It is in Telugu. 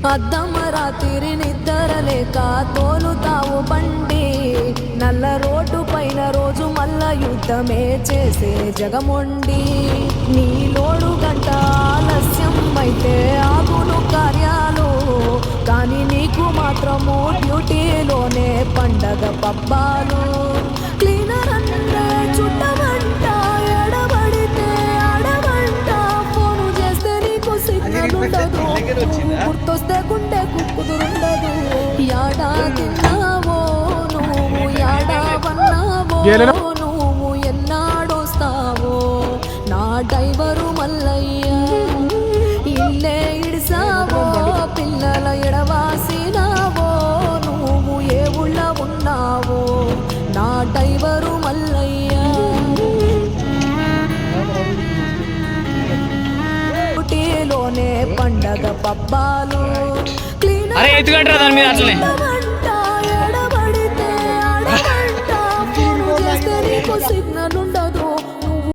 మద్దమ రాత్రి నిద్రలేక తోలుతావు బండి, నల్ల రోడ్డు పైన రోజు మల్ల యుద్ధమే చేసే జగమొండి. నీ లోడు గంట ఆలస్యం అయితే ఆగును కార్యాలు, కానీ నీకు మాత్రము డ్యూటీలోనే పండగ పబ్బాలు. క్లీనర్ అంటే చుట్టమంట, ఎడబడితే అడగంట, ఫోను చేస్తే నీకు సిగ్నల్ ఉండదు, గుర్తొస్తే గుండె కుదురుండదు. యాడా తిన్నావో నువ్వు, యాడా వన్నావో నువ్వు, ఎన్నాడొస్తావో నా డ్రైవరు మల్లయ్య. ఇల్లే ఇడిసావో పిల్లల ఎడవాసినావో, నువ్వు ఏ ఊళ్ళ ఉన్నావో నా డ్రైవరు మల్లయ్య. ఊటీలోనే పండగ పబ్బాలు, అరే ఎత్తుకంటారా దాని మీద అట్లనే